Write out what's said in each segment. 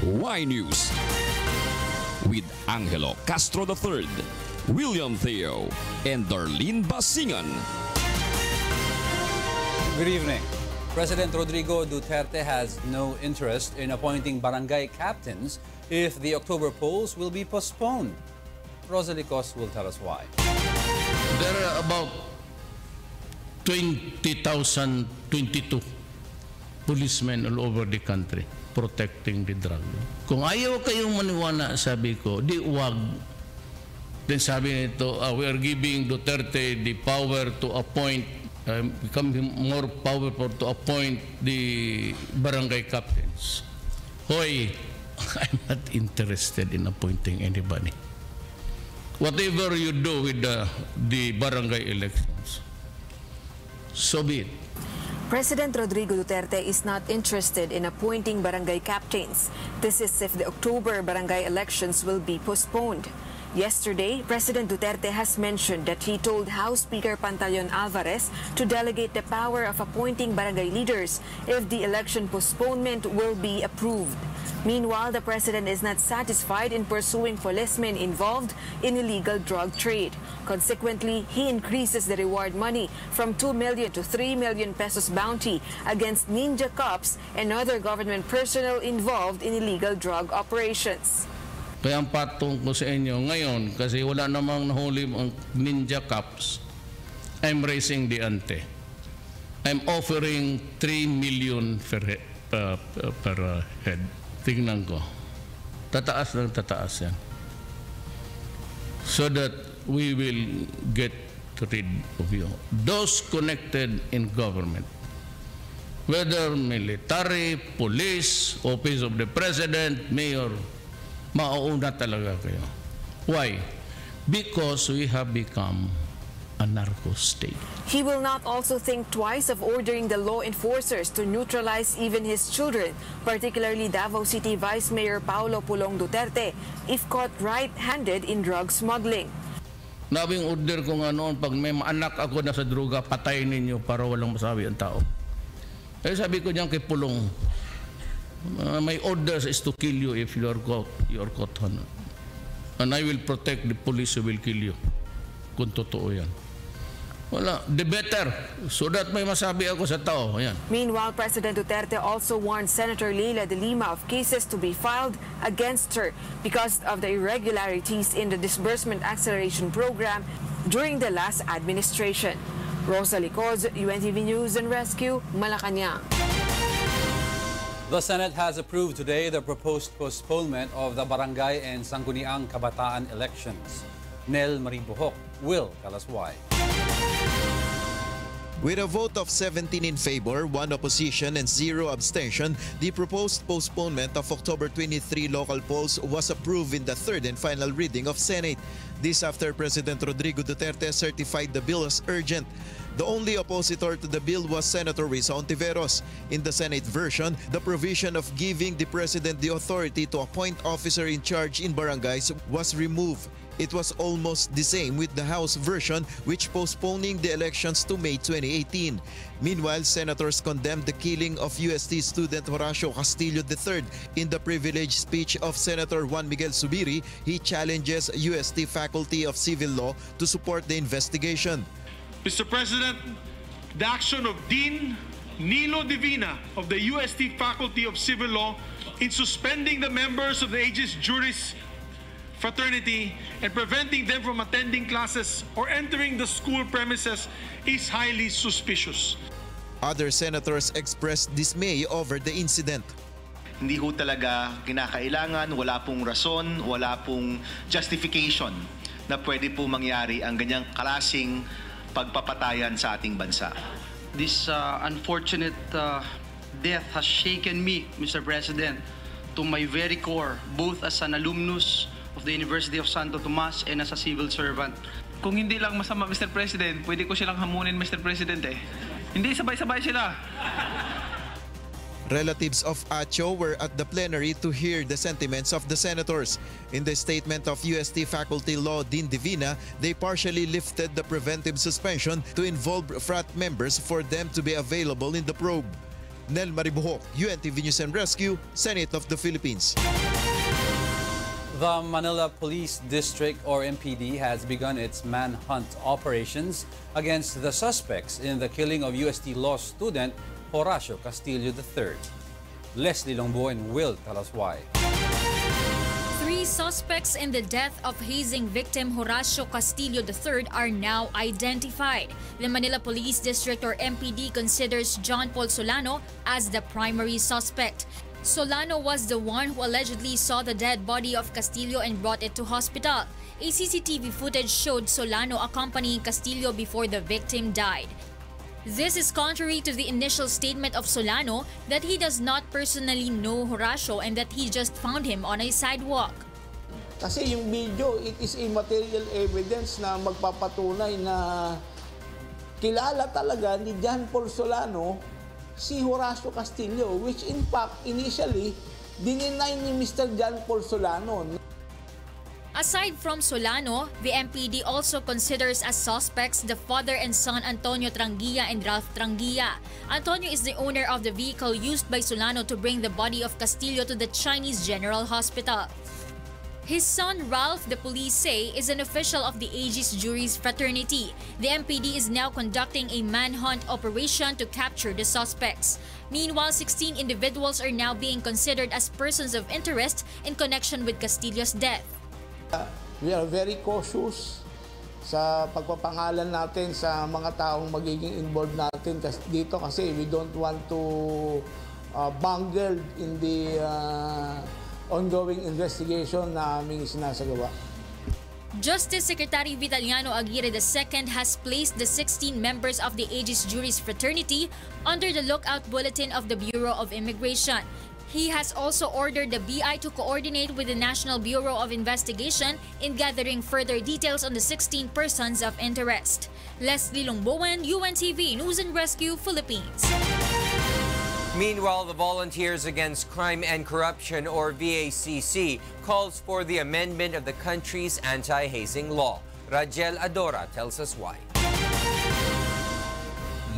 Y News with Angelo Castro III, William Theo, and Darlene Basingan. Good evening. President Rodrigo Duterte has no interest in appointing barangay captains if the October polls will be postponed. Rosalie Cos will tell us why. There are about 22 policemen all over the country protecting the drug. Kung ayaw kayong maniwala, sabi ko, di wag. Then sabi nito, we are giving Duterte the power to appoint, become more powerful to appoint the barangay captains. Hoy, I'm not interested in appointing anybody. Whatever you do with the barangay elections, so be it. President Rodrigo Duterte is not interested in appointing barangay captains. This is if the October barangay elections will be postponed. Yesterday, President Duterte has mentioned that he told House Speaker Pantaleon Alvarez to delegate the power of appointing barangay leaders if the election postponement will be approved. Meanwhile, the president is not satisfied in pursuing policemen involved in illegal drug trade. Consequently, he increases the reward money from 2 million to 3 million pesos bounty against ninja cops and other government personnel involved in illegal drug operations. Kaya ang patong ko sa inyo ngayon, kasi wala namang nahuli ang ninja cops, I'm raising the ante. I'm offering 3 million per head. Tingnan ko. Tataas lang tataas yan. So that we will get rid of you. Those connected in government, whether military, police, office of the president, mayor, mauuna talaga kayo. Why? Because we have become a narco state. He will not also think twice of ordering the law enforcers to neutralize even his children, particularly Davao City Vice Mayor Paulo Pulong Duterte, if caught right-handed in drug smuggling. Nabing order ko nga noon, pag may anak ako na sa droga, patayin ninyo para walang masabi ang tao. Kaya sabi ko niyan kay Pulong, my orders is to kill you if you are caught. And I will protect the police who will kill you. Kung totoo yan. Wala, the better, so that may masabi ako sa tao. Ayan. Meanwhile, President Duterte also warned Senator Leila de Lima of cases to be filed against her because of the irregularities in the disbursement acceleration program during the last administration. Rosalie Cos, UNTV News and Rescue, Malacanang. The Senate has approved today the proposed postponement of the barangay and Sangguniang Kabataan elections. Nel Maribuhok will tell us why. With a vote of 17 in favor, 1 opposition and 0 abstention, the proposed postponement of October 23 local polls was approved in the third and final reading of Senate. This after President Rodrigo Duterte certified the bill as urgent. The only oppositor to the bill was Senator Risa Ontiveros. In the Senate version, the provision of giving the President the authority to appoint officer in charge in barangays was removed. It was almost the same with the House version, which postponing the elections to May 2018. Meanwhile, senators condemned the killing of UST student Horacio Castillo III. In the privileged speech of Senator Juan Miguel Zubiri, he challenges UST Faculty of Civil Law to support the investigation. Mr. President, the action of Dean Nilo Divina of the UST Faculty of Civil Law in suspending the members of the Aegis Juris Fraternity and preventing them from attending classes or entering the school premises is highly suspicious. Other senators expressed dismay over the incident. Hindi ho talaga kinakailangan, wala pong rason, wala pong justification na pwede po mangyari ang ganyang klaseng pagpapatayan sa ating bansa. This unfortunate death has shaken me, Mr. President, to my very core, both as an alumnus of the University of Santo Tomas and as a civil servant. Kung hindi lang masama, Mr. President, pwede ko silang hamunin, Mr. President eh. Hindi, sabay-sabay sila. Relatives of Acho were at the plenary to hear the sentiments of the senators. In the statement of UST Faculty Law Dean Divina, they partially lifted the preventive suspension to involve frat members for them to be available in the probe. Nel Maribuhok, UNTV News and Rescue, Senate of the Philippines. The Manila Police District, or MPD, has begun its manhunt operations against the suspects in the killing of UST law student Horacio Castillo III. Leslie Longboen will tell us why. 3 suspects in the death of hazing victim Horacio Castillo III are now identified. The Manila Police District, or MPD, considers John Paul Solano as the primary suspect. Solano was the one who allegedly saw the dead body of Castillo and brought it to hospital. A CCTV footage showed Solano accompanying Castillo before the victim died. This is contrary to the initial statement of Solano that he does not personally know Horacio and that he just found him on a sidewalk. Kasi yung video, it is a material evidence na magpapatunay na kilala talaga ni John Paul Solano si Horacio Castillo, which in fact, initially, dininay ni Mr. John Paul Solano. Aside from Solano, the MPD also considers as suspects the father and son Antonio Tranguilla and Ralph Tranguilla. Antonio is the owner of the vehicle used by Solano to bring the body of Castillo to the Chinese General Hospital. His son Ralph, the police say, is an official of the Aegis Juris Fraternity. The MPD is now conducting a manhunt operation to capture the suspects. Meanwhile, 16 individuals are now being considered as persons of interest in connection with Castillo's death. We are very cautious sa pagpapangalan natin sa mga taong magiging involved natin dito kasi we don't want to bungle in the ongoing investigation na aming sinasagawa. Justice Secretary Vitaliano Aguirre II has placed the 16 members of the Aegis Juris Fraternity under the lookout bulletin of the Bureau of Immigration. He has also ordered the BI to coordinate with the National Bureau of Investigation in gathering further details on the 16 persons of interest. Leslie Longboen, UNTV News and Rescue, Philippines. Meanwhile, the Volunteers Against Crime and Corruption, or VACC, calls for the amendment of the country's anti-hazing law. Rajel Adora tells us why.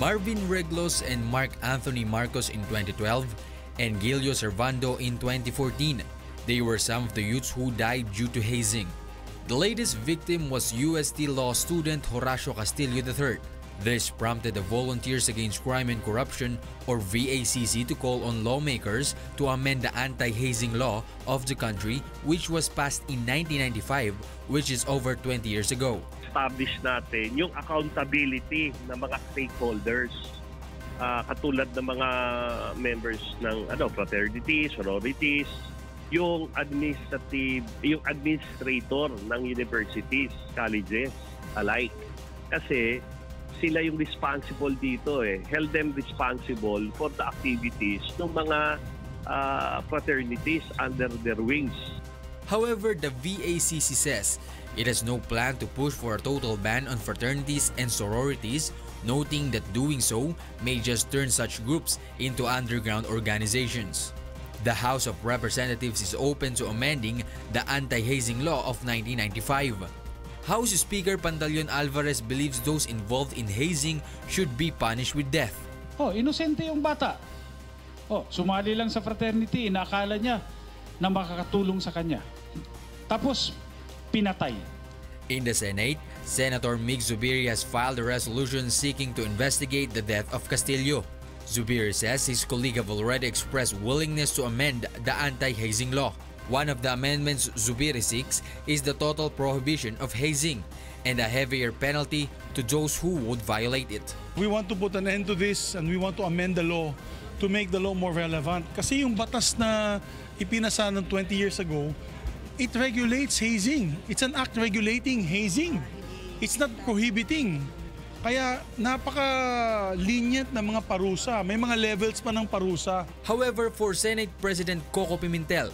Marvin Reglos and Mark Anthony Marcos in 2012 and Gilio Servando in 2014. They were some of the youths who died due to hazing. The latest victim was UST law student Horacio Castillo III. This prompted the Volunteers Against Crime and Corruption, or VACC, to call on lawmakers to amend the anti-hazing law of the country, which was passed in 1995, which is over 20 years ago. Establish natin yung accountability ng mga stakeholders, katulad ng mga members ng fraternities, sororities, yung administrator ng universities, colleges alike. Kasi sila yung responsible dito held them responsible for the activities ng mga fraternities under their wings. However, the VACC says it has no plan to push for a total ban on fraternities and sororities, noting that doing so may just turn such groups into underground organizations. The House of Representatives is open to amending the anti-hazing law of 1995. House Speaker Pantaleon Alvarez believes those involved in hazing should be punished with death. Inosente yung bata. Sumali lang sa fraternity, inaakala niya na makakatulong sa kanya. Tapos, pinatay. In the Senate, Senator Mig Zubiri has filed a resolution seeking to investigate the death of Castillo. Zubiri says his colleague have already expressed willingness to amend the anti-hazing law. One of the amendments Zubiri seeks is the total prohibition of hazing and a heavier penalty to those who would violate it. We want to put an end to this and we want to amend the law to make the law more relevant. Kasi yung batas na ipinasa ng 20 years ago, it regulates hazing. It's an act regulating hazing. It's not prohibiting. Kaya napaka-lenient na mga parusa. May mga levels pa ng parusa. However, for Senate President Coco Pimentel,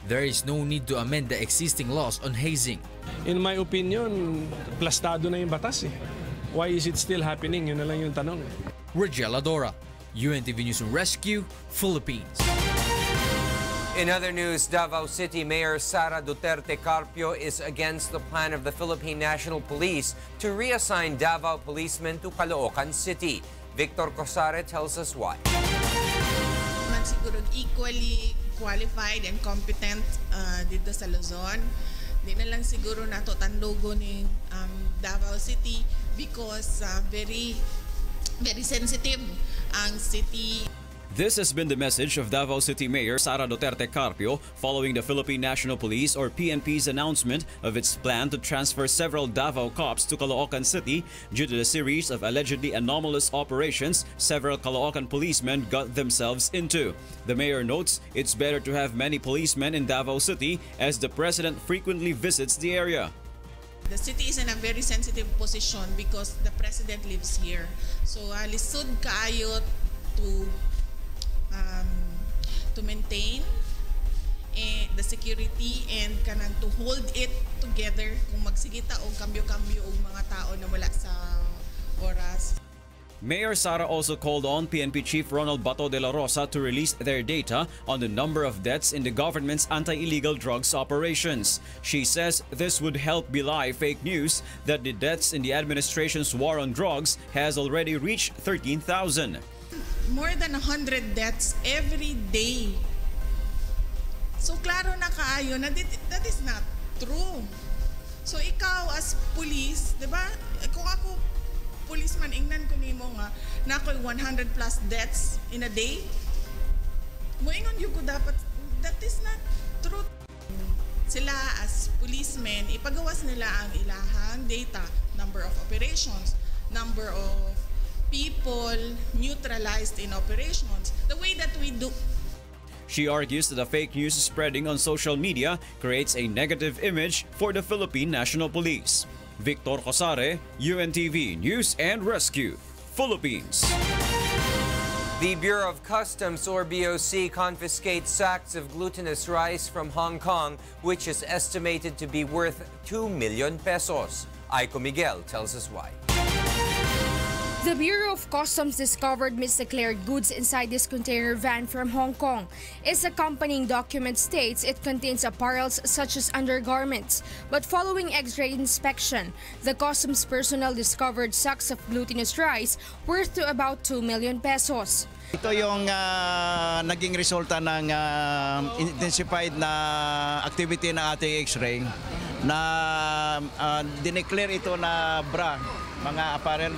there is no need to amend the existing laws on hazing. In my opinion, plastado na yung batas Why is it still happening? Yun na lang yung tanong. Rajel Adora, UNTV News and Rescue, Philippines. In other news, Davao City Mayor Sara Duterte Carpio is against the plan of the Philippine National Police to reassign Davao policemen to Caloocan City. Victor Cosare tells us why. siguro equally qualified and competent dito sa Luzon. Di na lang siguro nato tanlogo ni Davao City because very sensitive ang city. This has been the message of Davao City Mayor Sara Duterte Carpio following the Philippine National Police or PNP's announcement of its plan to transfer several Davao cops to Caloocan City due to the series of allegedly anomalous operations several Caloocan policemen got themselves into. The mayor notes it's better to have many policemen in Davao City as the president frequently visits the area. The city is in a very sensitive position because the president lives here. So lisod kaayo to maintain the security and kanang to hold it together kung magsigita o kambyo-kambyo og mga tao na wala sa oras. Mayor Sara also called on PNP Chief Ronald Bato de la Rosa to release their data on the number of deaths in the government's anti-illegal drugs operations. She says this would help belie fake news that the deaths in the administration's war on drugs has already reached 13,000. More than 100 deaths every day. So klaro na kaayo na that is not true. So ikaw as police, 'di ba? Kung ako policeman, ingnan ko nimo nga na ako'y 100 plus deaths in a day. Moingon yung ko dapat, that is not true. Sila as policemen, ipagawas nila ang ilahang data, number of operations, number of people neutralized in operations, the way that we do. She argues that the fake news spreading on social media creates a negative image for the Philippine National Police. Victor Cosare, UNTV News and Rescue, Philippines. The Bureau of Customs or BOC confiscates sacks of glutinous rice from Hong Kong, which is estimated to be worth 2 million pesos. Aiko Miguel tells us why. The Bureau of Customs discovered misdeclared goods inside this container van from Hong Kong. Its accompanying document states it contains apparels such as undergarments. But following X-ray inspection, the customs personnel discovered sacks of glutinous rice worth to about 2 million pesos. Ito yung naging resulta ng intensified na activity ng ating X-ray na dineclare ito na bra, mga apparel,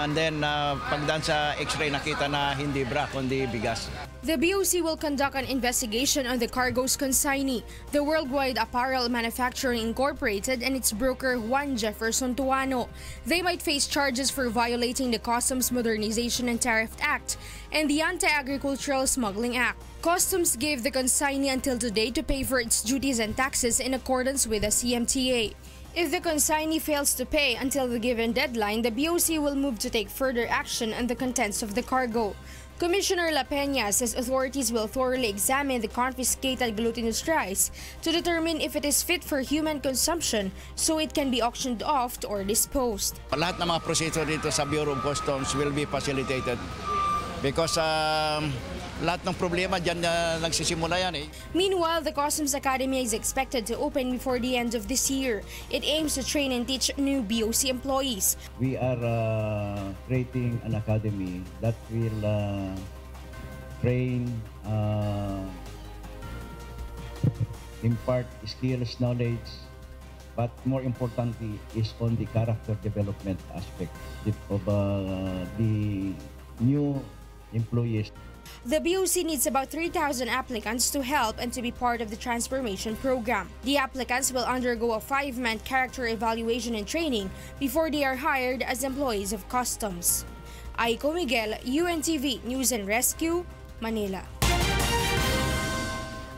and then pagdaan sa X-ray nakita na hindi bra kundi bigas. The BOC will conduct an investigation on the cargo's consignee, the Worldwide Apparel Manufacturing Incorporated and its broker Juan Jefferson Tuano. They might face charges for violating the Customs Modernization and Tariff Act and the Anti-Agricultural Smuggling Act. Customs gave the consignee until today to pay for its duties and taxes in accordance with the CMTA. If the consignee fails to pay until the given deadline, the BOC will move to take further action on the contents of the cargo. Commissioner La Peña says authorities will thoroughly examine the confiscated glutinous rice to determine if it is fit for human consumption so it can be auctioned off or disposed. Lahat ng mga proseso dito sa Bureau of Customs will be facilitated because lahat ng problema dyan nagsisimula yan eh. Meanwhile, the Customs Academy is expected to open before the end of this year. It aims to train and teach new BOC employees. We are creating an academy that will train, impart skills, knowledge, but more importantly is on the character development aspect of the new employees. The BOC needs about 3,000 applicants to help and to be part of the transformation program. The applicants will undergo a 5-month character evaluation and training before they are hired as employees of Customs. Aiko Miguel, UNTV News and Rescue, Manila.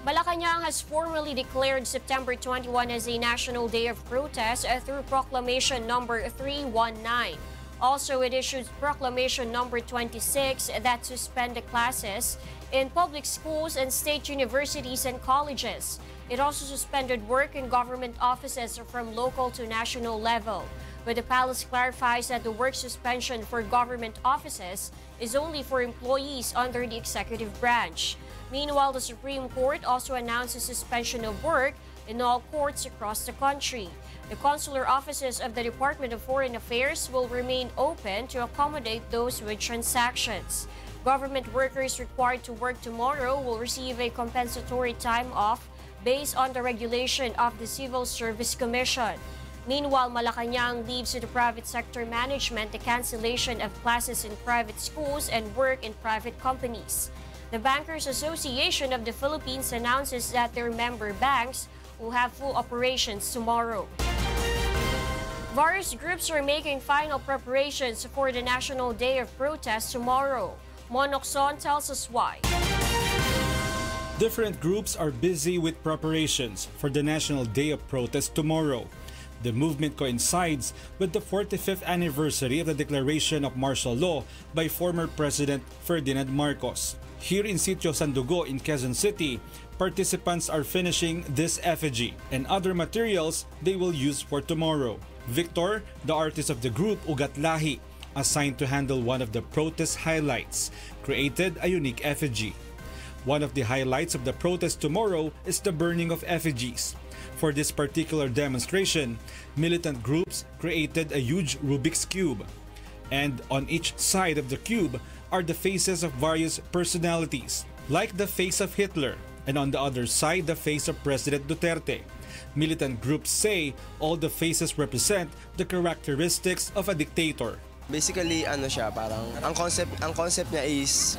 Malacanang has formally declared September 21 as a National Day of Protest through Proclamation Number 319. Also, it issued Proclamation Number 26 that suspended classes in public schools and state universities and colleges. It also suspended work in government offices from local to national level. But the palace clarifies that the work suspension for government offices is only for employees under the executive branch. Meanwhile, the Supreme Court also announced a suspension of work in all courts across the country. The consular offices of the Department of Foreign Affairs will remain open to accommodate those with transactions. Government workers required to work tomorrow will receive a compensatory time off based on the regulation of the Civil Service Commission. Meanwhile, Malacanang leaves to the private sector management the cancellation of classes in private schools and work in private companies. The Bankers Association of the Philippines announces that their member banks will have full operations tomorrow. Various groups are making final preparations for the National Day of Protest tomorrow. Monokson tells us why. Different groups are busy with preparations for the National Day of Protest tomorrow. The movement coincides with the 45th anniversary of the declaration of martial law by former President Ferdinand Marcos. Here in Sitio Sandugo in Quezon City, participants are finishing this effigy and other materials they will use for tomorrow. Victor, the artist of the group Ugat Lahi, assigned to handle one of the protest highlights, created a unique effigy. One of the highlights of the protest tomorrow is the burning of effigies. For this particular demonstration, militant groups created a huge Rubik's Cube. And on each side of the cube are the faces of various personalities, like the face of Hitler, and on the other side the face of President Duterte. Militant groups say all the faces represent the characteristics of a dictator. Basically, ano siya, parang ang concept niya is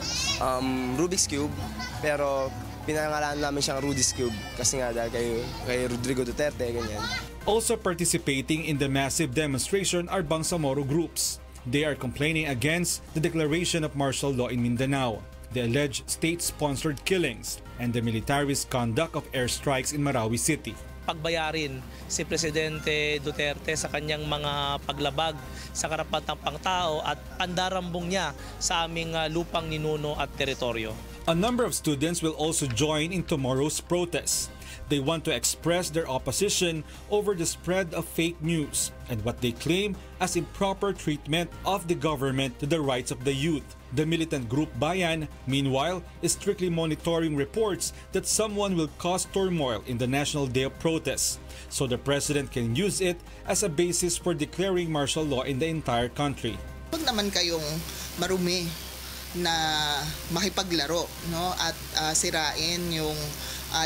Rubik's Cube, pero pinangalan namin siyang Rudy's Cube kasi nga dahil kay Rodrigo Duterte, ganyan. Also participating in the massive demonstration are Bangsamoro groups. They are complaining against the declaration of martial law in Mindanao, the alleged state-sponsored killings, and the military's conduct of airstrikes in Marawi City. Pagbayarin si Presidente Duterte sa kanyang mga paglabag sa karapatang pangtao at pandarambong niya sa aming lupang ninuno at teritoryo. A number of students will also join in tomorrow's protests. They want to express their opposition over the spread of fake news and what they claim as improper treatment of the government to the rights of the youth. The militant group Bayan, meanwhile, is strictly monitoring reports that someone will cause turmoil in the National Day of Protest, so the president can use it as a basis for declaring martial law in the entire country. Huwag naman kayong marumi na makipaglaro, no, at sirain yung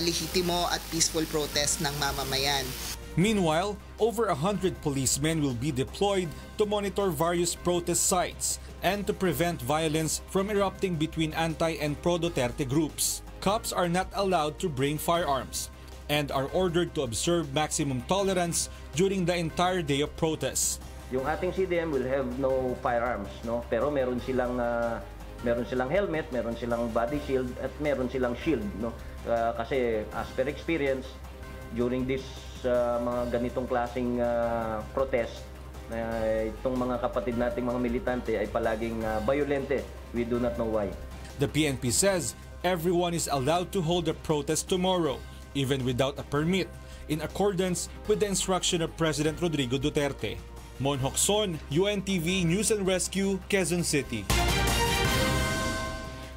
lehitimo at peaceful protest ng mamamayan. Meanwhile, over 100 policemen will be deployed to monitor various protest sites and to prevent violence from erupting between anti- and pro-Duterte groups. Cops are not allowed to bring firearms and are ordered to observe maximum tolerance during the entire day of protests. Yung ating CDM will have no firearms, no? Pero meron silang helmet, meron silang body shield at meron silang shield, no? Kasi as per experience during this mga ganitong klaseng protest, itong mga kapatid nating mga militante ay palaging violente. We do not know why. The PNP says everyone is allowed to hold a protest tomorrow, even without a permit, in accordance with the instruction of President Rodrigo Duterte. Monhokson, UNTV News and Rescue, Quezon City.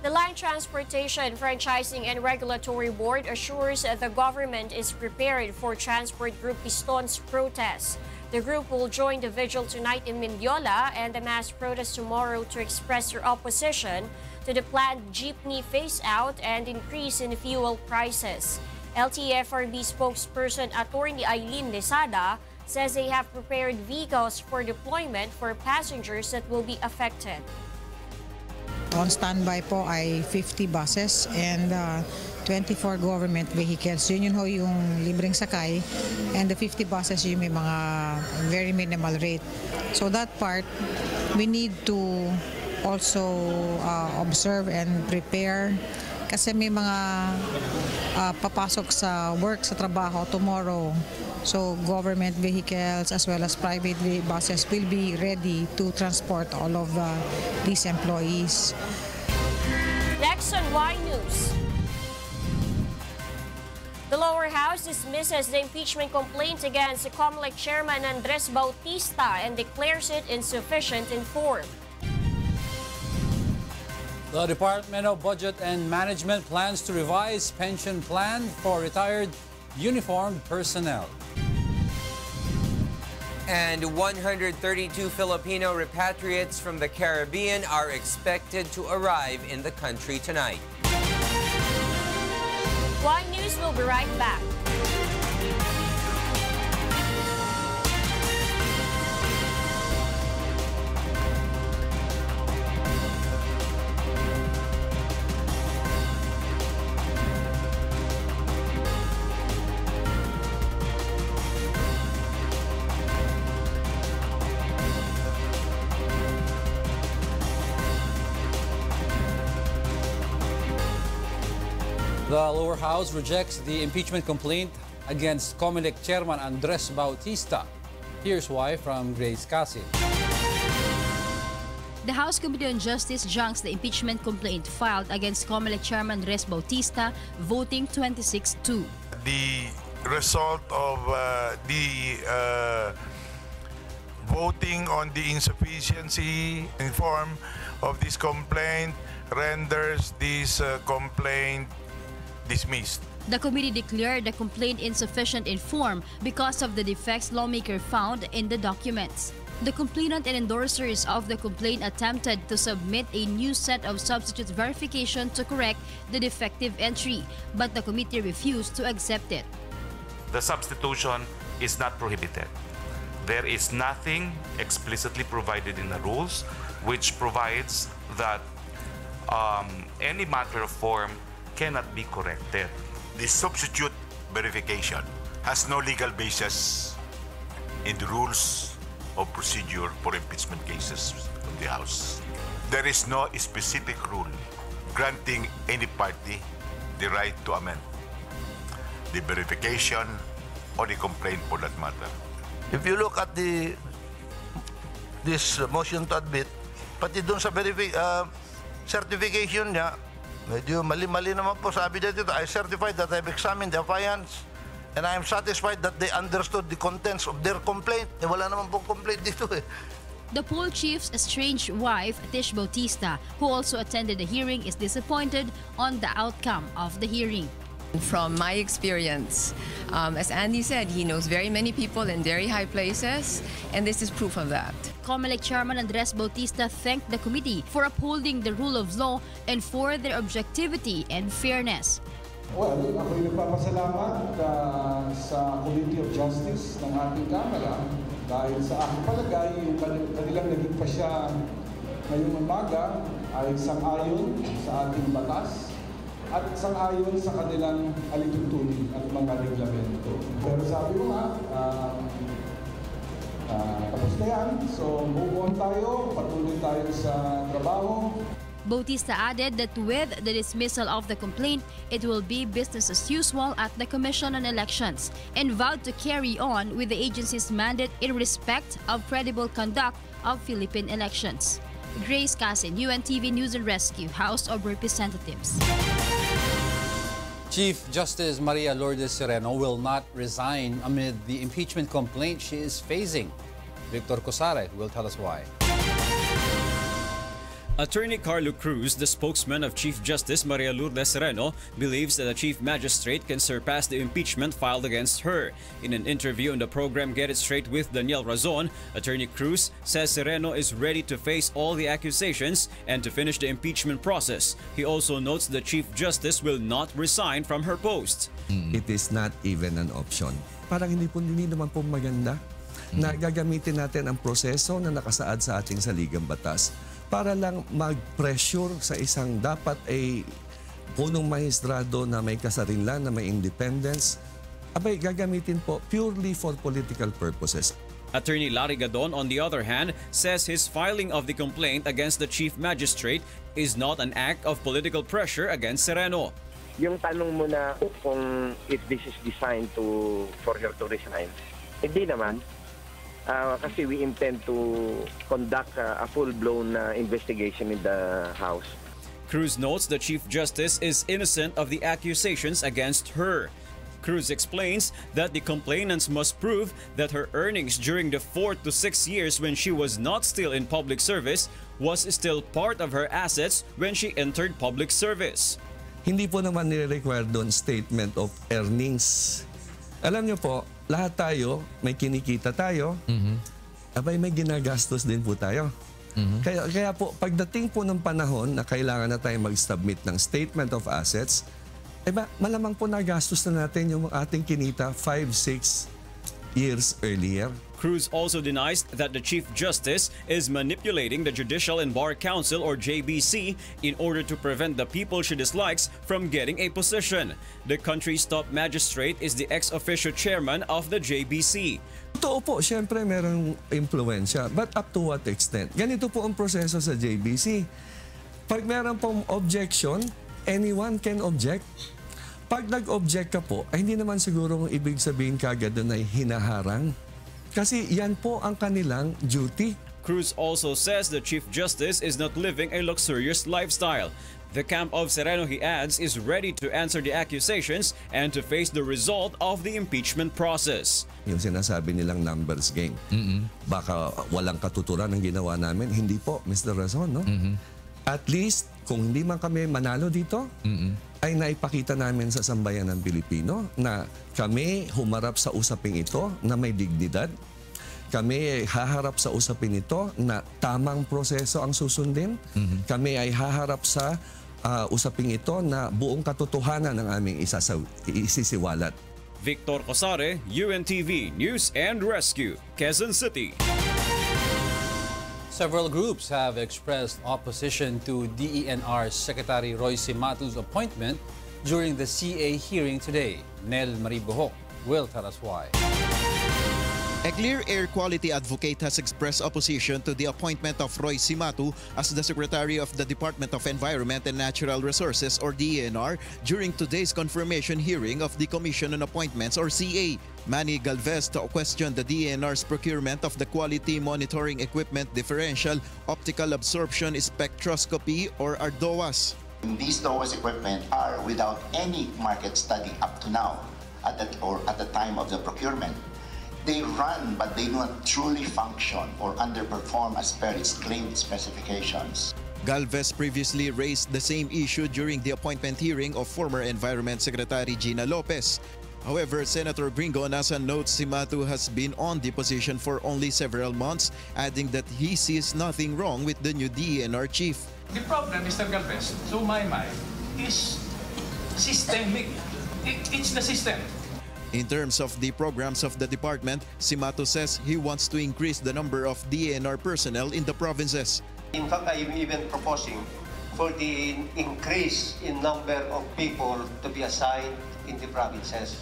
The Land Transportation Franchising and Regulatory Board assures the government is prepared for Transport Group Piston's protest. The group will join the vigil tonight in Mindiola and the mass protest tomorrow to express their opposition to the planned jeepney phase-out and increase in fuel prices. LTFRB spokesperson Attorney Aileen Lesada says they have prepared vehicles for deployment for passengers that will be affected. On standby po ay 50 buses and 24 government vehicles. Yun ho yung libreng sakay, and the 50 buses yung may mga very minimal rate. So that part, we need to also observe and prepare kasi may mga papasok sa work, sa trabaho tomorrow. So government vehicles as well as private buses will be ready to transport all of these employees. Next on Y News. The lower house dismisses the impeachment complaint against COMELEC chairman Andres Bautista and declares it insufficient in form. The Department of Budget and Management plans to revise pension plan for retired uniformed personnel. And 132 Filipino repatriates from the Caribbean are expected to arrive in the country tonight. Y News will be right back. The lower house rejects the impeachment complaint against COMELEC Chairman Andres Bautista. Here's why from Grace Cassie. The House Committee on Justice junks the impeachment complaint filed against COMELEC Chairman Andres Bautista, voting 26-2. The result of voting on the insufficiency in form of this complaint renders this complaint dismissed. The committee declared the complaint insufficient in form because of the defects lawmaker found in the documents. The complainant and endorsers of the complaint attempted to submit a new set of substitute verification to correct the defective entry, but the committee refused to accept it. The substitution is not prohibited. There is nothing explicitly provided in the rules which provides that any matter of form cannot be corrected. The substitute verification has no legal basis in the rules of procedure for impeachment cases of the House. There is no specific rule granting any party the right to amend the verification or the complaint for that matter. If you look at this motion to admit, pati doon sa certification niya, medyo mali-mali naman po. Sabi dito, I certify that I've examined the affiants and I am satisfied that they understood the contents of their complaint. Wala naman pong complaint dito eh. The poll chief's estranged wife, Tish Bautista, who also attended the hearing, is disappointed on the outcome of the hearing. From my experience, as Andy said, he knows very many people in very high places, and this is proof of that. COMELEC Chairman Andres Bautista thanked the committee for upholding the rule of law and for their objectivity and fairness. Well, ako'y nagpapasalamat sa Committee of Justice ng ating Kamara dahil sa aking palagay, yung kanilang naging pasya ngayong umaga ay sang-ayon sa ating batas at sang-ayon sa kanilang alituntunin at mga reglamento. Pero sabi mo nga, tapos na yan. So move on tayo, patuloy tayo sa trabaho. Bautista added that with the dismissal of the complaint, it will be business as usual at the Commission on Elections and vowed to carry on with the agency's mandate in respect of credible conduct of Philippine elections. Grace Casin, UNTV News and Rescue, House of Representatives. Chief Justice Maria Lourdes Serrano will not resign amid the impeachment complaint she is facing. Victor Cosare will tell us why. Attorney Carlo Cruz, the spokesman of Chief Justice Maria Lourdes Serrano, believes that the Chief Magistrate can surpass the impeachment filed against her. In an interview on the program Get It Straight with Daniel Razon, Attorney Cruz says Serrano is ready to face all the accusations and to finish the impeachment process. He also notes the Chief Justice will not resign from her post. It is not even an option. Parang hindi naman po maganda na gagamitin natin ang proseso na nakasaad sa ating saligang batas para lang mag-pressure sa isang dapat ay punong maestrado na may kasarinlan, na may independence. Abay, gagamitin po purely for political purposes. Attorney Larry Gadon, on the other hand, says his filing of the complaint against the Chief Magistrate is not an act of political pressure against Serrano. Yung tanong mo na kung if this is designed for her to resign, hindi naman. Kasi we intend to conduct a full-blown investigation in the House. Cruz notes the Chief Justice is innocent of the accusations against her. Cruz explains that the complainants must prove that her earnings during the 4 to 6 years when she was not still in public service was still part of her assets when she entered public service. Hindi po naman nire-require doon statement of earnings. Alam niyo po, lahat tayo, may kinikita tayo, abay may ginagastos din po tayo. Kaya po, pagdating po ng panahon na kailangan na tayo mag-submit ng statement of assets, malamang po nagastos na natin yung ating kinita 5-6 years earlier. Cruz also denies that the Chief Justice is manipulating the Judicial and Bar Council or JBC in order to prevent the people she dislikes from getting a position. The country's top magistrate is the ex-officio chairman of the JBC. Totoo po, syempre merong impluensya. But up to what extent? Ganito po ang proseso sa JBC. Pag meron pong objection, anyone can object. Pag nag-object ka po, ay hindi naman siguro ibig sabihin kagad na hinaharang. Kasi yan po ang kanilang duty. Cruz also says the Chief Justice is not living a luxurious lifestyle. The camp of Serrano, he adds, is ready to answer the accusations and to face the result of the impeachment process. Yung sinasabi nilang numbers game, baka walang katuturan ang ginawa namin. Hindi po, Mr. Razon, no? At least, kung hindi man kami manalo dito, ay naipakita namin sa sambayan ng Pilipino na kami humarap sa usaping ito na may dignidad. Kami ay haharap sa usapin ito na tamang proseso ang susundin. Kami ay haharap sa usaping ito na buong katotohanan ng aming isisiwalat. Victor Cosare, UNTV News and Rescue, Quezon City. Several groups have expressed opposition to DENR Secretary Roy Cimatu's appointment during the CA hearing today. Nel Maribohok will tell us why. A clear air quality advocate has expressed opposition to the appointment of Roy Cimatu as the Secretary of the Department of Environment and Natural Resources or DENR during today's confirmation hearing of the Commission on Appointments or CA. Manny Galvez questioned the DENR's procurement of the Quality Monitoring Equipment Differential Optical Absorption Spectroscopy or ARDOAS. These DOAS equipment are without any market study up to now at the time of the procurement. They run, but they do not truly function or underperform as per its claimed specifications. Galvez previously raised the same issue during the appointment hearing of former Environment Secretary Gina Lopez. However, Senator Gringo Nasan notes Cimatu has been on the position for only several months, adding that he sees nothing wrong with the new DENR chief. The problem, Mr. Galvez, to my mind, is systemic. It's the system. In terms of the programs of the department, Cimatu says he wants to increase the number of DENR personnel in the provinces. In fact, I am even proposing for the increase in number of people to be assigned in the provinces.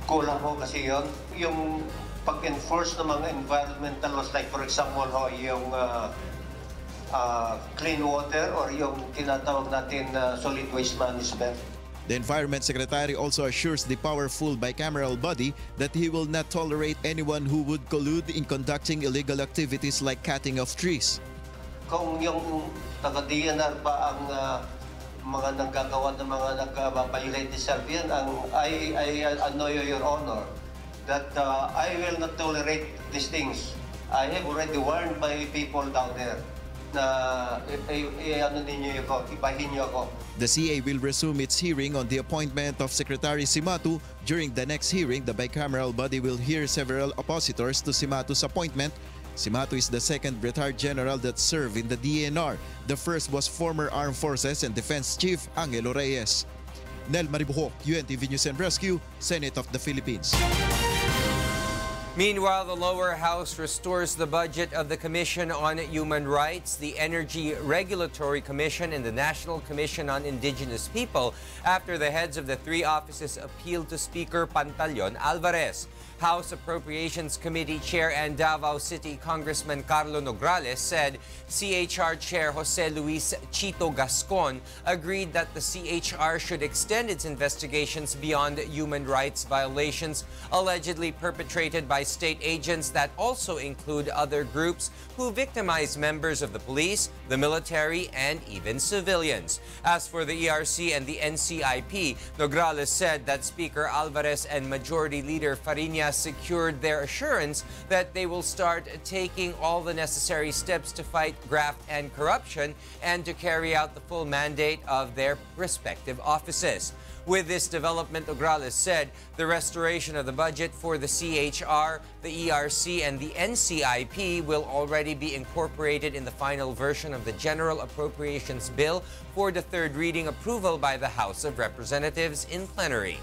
Kulang ho kasi yun. Yung pag-enforce ng mga environmental laws, like for example, yung clean water or yung tinatawag natin solid waste management. The Environment Secretary also assures the powerful bicameral body that he will not tolerate anyone who would collude in conducting illegal activities like cutting of trees. Kung yung taga-DENR pa ang mga nanggagawa ng mga nag-violate the Serbian, I annoy your honor that I will not tolerate these things. I have already warned my people down there na ibahin niyo ako. The CA will resume its hearing on the appointment of Secretary Cimatu. During the next hearing, the bicameral body will hear several oppositors to Cimatu's appointment. Cimatu is the second retired general that served in the DENR. The first was former Armed Forces and Defense Chief Angelo Reyes. Nel Maribohok, UNTV News and Rescue, Senate of the Philippines. Meanwhile, the lower house restores the budget of the Commission on Human Rights, the Energy Regulatory Commission, and the National Commission on Indigenous People after the heads of the three offices appealed to Speaker Pantaleon Alvarez. House Appropriations Committee Chair and Davao City Congressman Carlo Nograles said CHR Chair Jose Luis Chito Gascon agreed that the CHR should extend its investigations beyond human rights violations allegedly perpetrated by state agents that also include other groups who victimize members of the police, the military, and even civilians. As for the ERC and the NCIP, Nograles said that Speaker Alvarez and Majority Leader Fariña secured their assurance that they will start taking all the necessary steps to fight graft and corruption and to carry out the full mandate of their respective offices. With this development, Nograles said the restoration of the budget for the CHR, the ERC, and the NCIP will already be incorporated in the final version of the General Appropriations Bill for the third reading approval by the House of Representatives in plenary.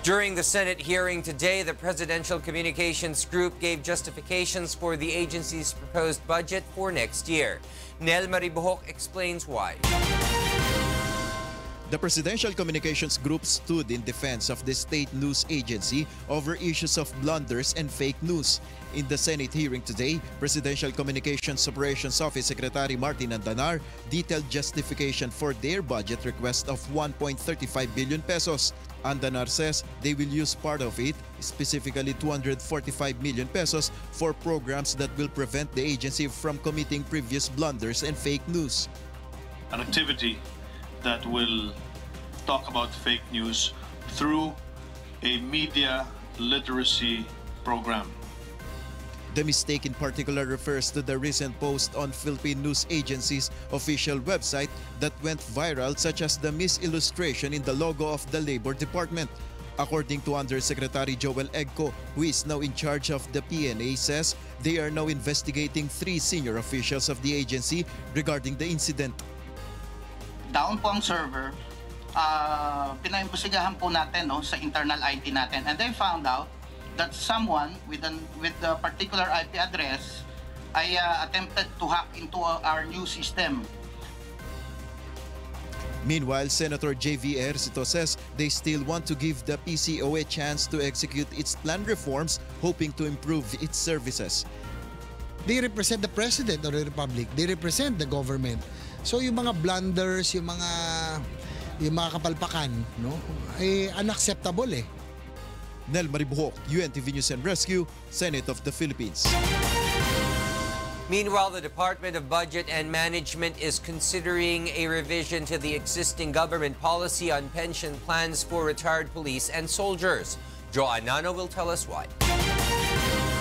During the Senate hearing today, the Presidential Communications Group gave justifications for the agency's proposed budget for next year. Nel Maribuhok explains why. The Presidential Communications Group stood in defense of the state news agency over issues of blunders and fake news. In the Senate hearing today, Presidential Communications Operations Office Secretary Martin Andanar detailed justification for their budget request of 1.35 billion pesos. Andanar says they will use part of it, specifically 245 million pesos, for programs that will prevent the agency from committing previous blunders and fake news. An activity that will talk about fake news through a media literacy program. The mistake in particular refers to the recent post on Philippine News Agency's official website that went viral, such as the misillustration in the logo of the Labor Department. According to Undersecretary Joel Egco, who is now in charge of the PNA, says they are now investigating 3 senior officials of the agency regarding the incident. Down po ang server, pinaimbestigahan po natin sa internal IT natin, and they found out that someone with the particular IP address ay attempted to hack into our new system. Meanwhile, Senator J.V. Ejercito says they still want to give the PCOO a chance to execute its planned reforms, hoping to improve its services. They represent the President of the Republic. They represent the government. So yung mga blunders, yung mga kapalpakan, ay unacceptable eh. Nel Maribuhok, UNTV News and Rescue, Senate of the Philippines. Meanwhile, the Department of Budget and Management is considering a revision to the existing government policy on pension plans for retired police and soldiers. Joa Nano will tell us why.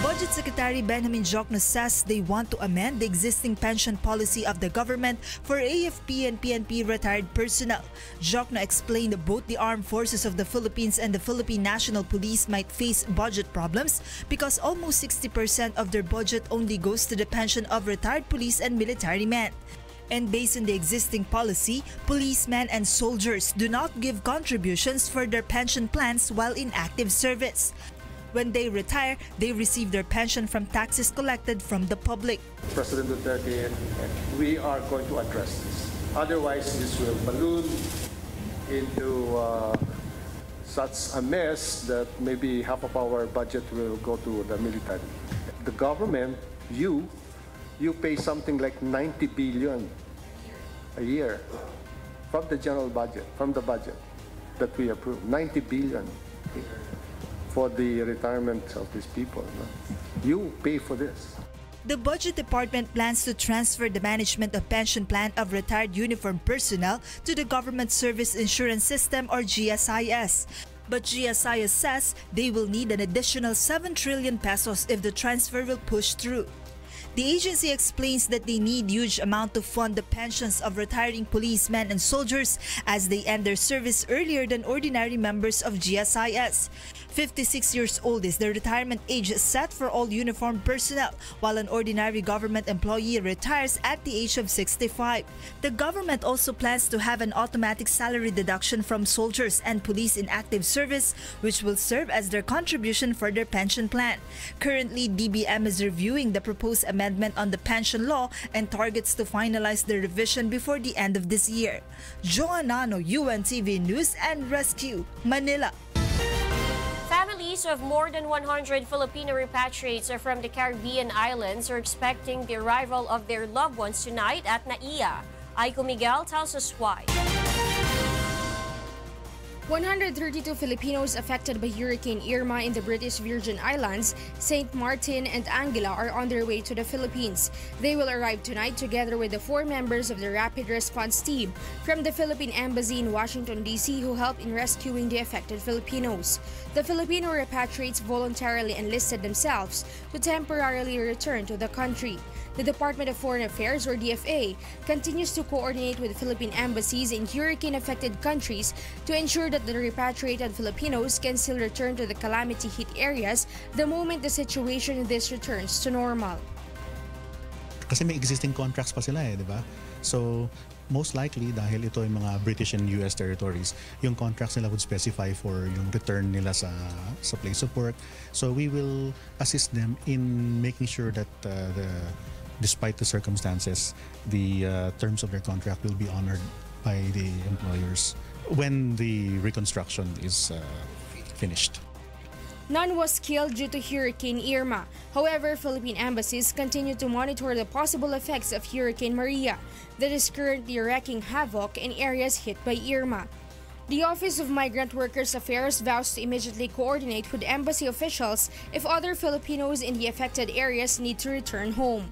Budget Secretary Benjamin Jokno says they want to amend the existing pension policy of the government for AFP and PNP retired personnel. Jokno explained that both the Armed Forces of the Philippines and the Philippine National Police might face budget problems because almost 60% of their budget only goes to the pension of retired police and military men. And based on the existing policy, policemen and soldiers do not give contributions for their pension plans while in active service. When they retire, they receive their pension from taxes collected from the public. President Duterte, we are going to address this. Otherwise, this will balloon into such a mess that maybe half of our budget will go to the military. The government, you pay something like 90 billion a year from the general budget, from the budget that we approve. 90 billion. For the retirement of these people. You pay for this. The Budget Department plans to transfer the management of pension plan of retired uniformed personnel to the Government Service Insurance System or GSIS. But GSIS says they will need an additional 7 trillion pesos if the transfer will push through. The agency explains that they need huge amount to fund the pensions of retiring policemen and soldiers as they end their service earlier than ordinary members of GSIS. 56 years old is the retirement age set for all uniformed personnel, while an ordinary government employee retires at the age of 65. The government also plans to have an automatic salary deduction from soldiers and police in active service, which will serve as their contribution for their pension plan. Currently, DBM is reviewing the proposed amendment on the pension law and targets to finalize the revision before the end of this year. Joa Nano, UNTV News and Rescue, Manila. Families of more than 100 Filipino repatriates from the Caribbean islands are expecting the arrival of their loved ones tonight at Naiya. Aiko Miguel tells us why. 132 Filipinos affected by Hurricane Irma in the British Virgin Islands, St. Martin and Anguilla are on their way to the Philippines. They will arrive tonight together with the 4 members of the Rapid Response Team from the Philippine Embassy in Washington, D.C. who helped in rescuing the affected Filipinos. The Filipino repatriates voluntarily enlisted themselves to temporarily return to the country. The Department of Foreign Affairs, or DFA, continues to coordinate with Philippine embassies in hurricane-affected countries to ensure that the repatriated Filipinos can still return to the calamity-hit areas the moment the situation in this returns to normal. Kasi may existing contracts pa sila di ba? So, most likely, dahil ito ay mga British and US territories, yung contracts nila would specify for yung return nila sa place of work. So, we will assist them in making sure that despite the circumstances, the terms of their contract will be honored by the employers when the reconstruction is finished. None was killed due to Hurricane Irma. However, Philippine embassies continue to monitor the possible effects of Hurricane Maria that is currently wreaking havoc in areas hit by Irma. The Office of Migrant Workers Affairs vows to immediately coordinate with embassy officials if other Filipinos in the affected areas need to return home.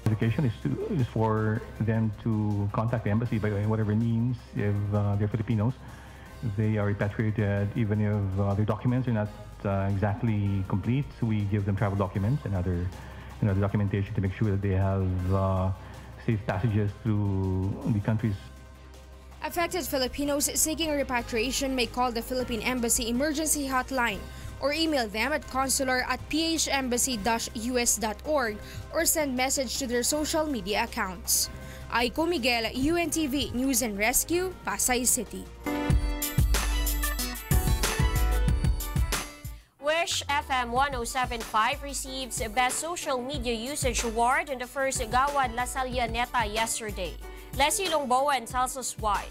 Education is for them to contact the embassy by whatever means. If they're Filipinos, they are repatriated, even if their documents are not exactly complete. We give them travel documents and other documentation to make sure that they have safe passages through the countries. Affected Filipinos seeking repatriation may call the Philippine Embassy Emergency Hotline or email them at consular@phembassy-us.org or send message to their social media accounts. Aiko Miguel, UNTV News and Rescue, Pasay City. Wish FM 107.5 receives Best Social Media Usage Award in the first Gawad La Sallaneta yesterday. Leslie Longbowen tells us why.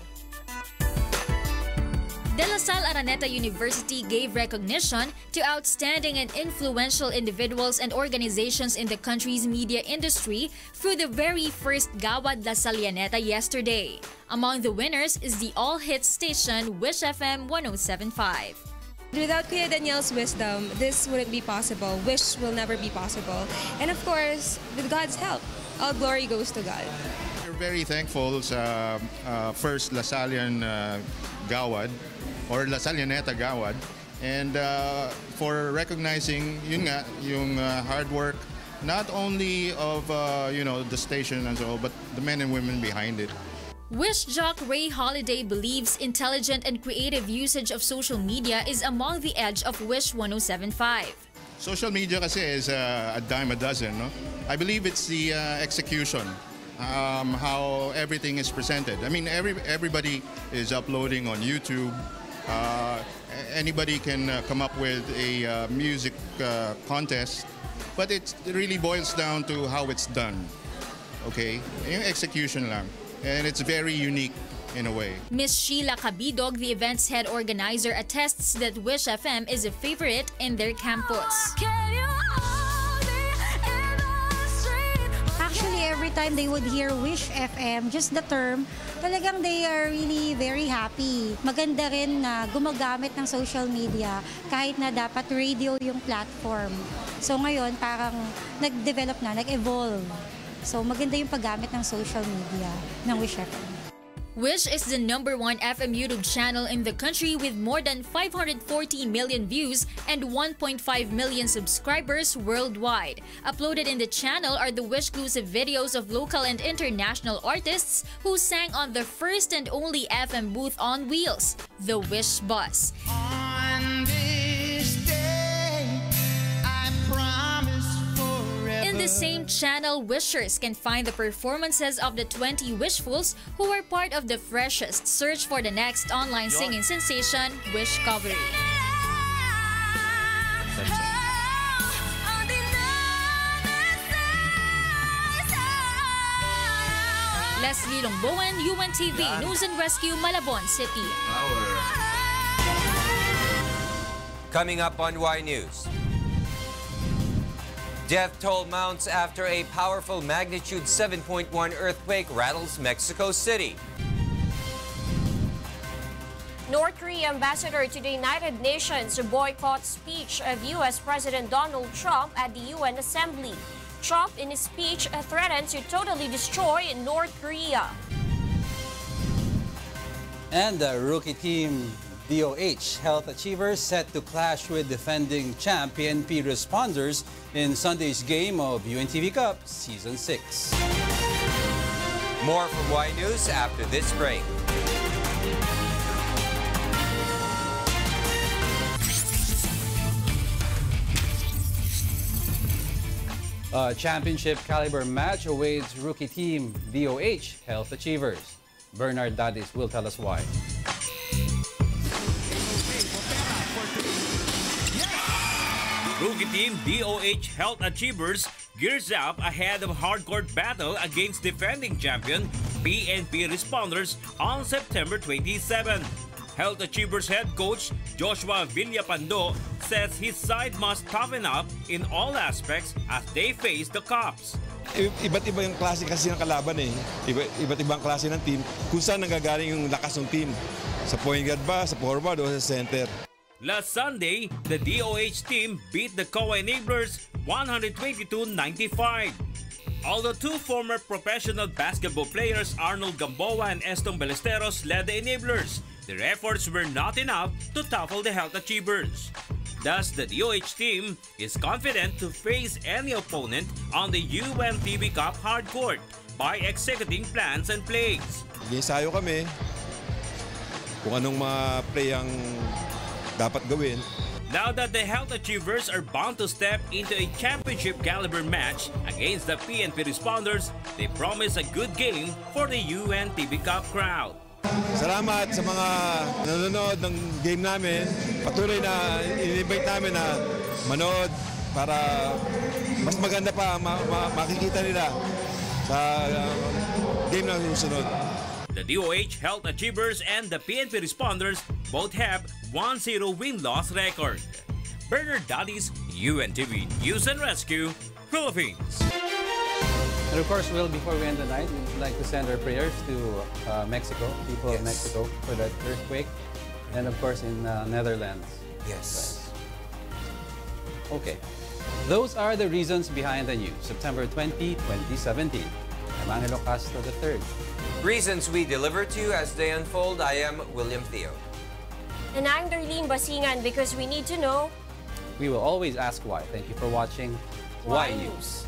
De La Salle Araneta University gave recognition to outstanding and influential individuals and organizations in the country's media industry through the very first Gawad La Sallaneta yesterday. Among the winners is the all-hits station Wish FM 107.5. Without Kuya Daniel's wisdom, this wouldn't be possible. Wish will never be possible. And of course, with God's help, all glory goes to God. We're very thankful sa first La Sallian Gawad or La Sallaneta Gawad, and for recognizing yung hard work not only of the station and so, but the men and women behind it. Wish jock Ray Holiday believes intelligent and creative usage of social media is among the edge of Wish 107.5. Social media kasi is a dime a dozen, no? I believe it's the execution, how everything is presented. I mean, everybody is uploading on YouTube. Anybody can come up with a music contest, but it really boils down to how it's done. Okay, yung execution lang. And it's very unique in a way. Miss Sheila Cabidog, the event's head organizer, attests that Wish FM is a favorite in their campus. Actually, every time they would hear Wish FM, just the term, talagang they are really very happy. Maganda rin na gumagamit ng social media kahit na dapat radio yung platform. So ngayon, parang nag-develop na, nag-evolve. So maganda yung paggamit ng social media ng Wish FM. Wish is the #1 FM YouTube channel in the country with more than 540 million views and 1.5 million subscribers worldwide. Uploaded in the channel are the Wish-exclusive videos of local and international artists who sang on the first and only FM booth on wheels, the Wish Bus. In the same channel, wishers can find the performances of the 20 wishfuls who were part of the freshest search for the next online singing sensation, Wish Covery. Leslie Longbowen, UNTV News and Rescue, Malabon City. Coming up on Y News. Death toll mounts after a powerful magnitude 7.1 earthquake rattles Mexico City. North Korea ambassador to the United Nations boycotts speech of U.S. President Donald Trump at the UN Assembly. Trump, in his speech, threatened to totally destroy North Korea. And the rookie team DOH Health Achievers set to clash with defending champ PNP responders in Sunday's game of UNTV Cup Season 6. More from Y News after this break. A championship caliber match awaits rookie team DOH Health Achievers. Bernard Dadis will tell us why. Rookie team DOH Health Achievers gears up ahead of hardcore battle against defending champion PNP responders on September 27. Health Achievers head coach Joshua Villapando says his side must toughen up in all aspects as they face the cops. Iba't iba yung klase kasi ng kalaban eh. Iba't ibang klase ng team kung saan nanggagaling yung lakas ng team. Sa point guard ba, sa forward o sa center. Last Sunday, the DOH team beat the co-enablers 122-95. Although two former professional basketball players Arnold Gamboa and Eston Ballesteros led the enablers, their efforts were not enough to topple the Health Achievers. Thus, the DOH team is confident to face any opponent on the UNTV Cup hardcourt by executing plans and plays. Ginsayo kami kung anong mga play ang dapat gawin. Now that the Health Achievers are bound to step into a championship caliber match against the PNP responders, they promise a good game for the UNTV Cup crowd. Salamat sa mga nanonood ng game namin. Patuloy na in-invite namin na manood para mas maganda pa makikita nila sa game na susunod. The DOH Health Achievers and the PNP responders both have 1-0 win-loss record. Bernard Dadis, UNTV News and Rescue, Philippines. And of course, Will, before we end the night, we'd like to send our prayers to Mexico, people of Mexico, for that earthquake. And of course, in Netherlands. Yes. Okay. Those are the reasons behind the news. September 20, 2017. I'm Angelo Castro III. Reasons we deliver to you as they unfold. I am William Theo. And I'm Darlene Basingan, because we need to know. We will always ask why. Thank you for watching Y News.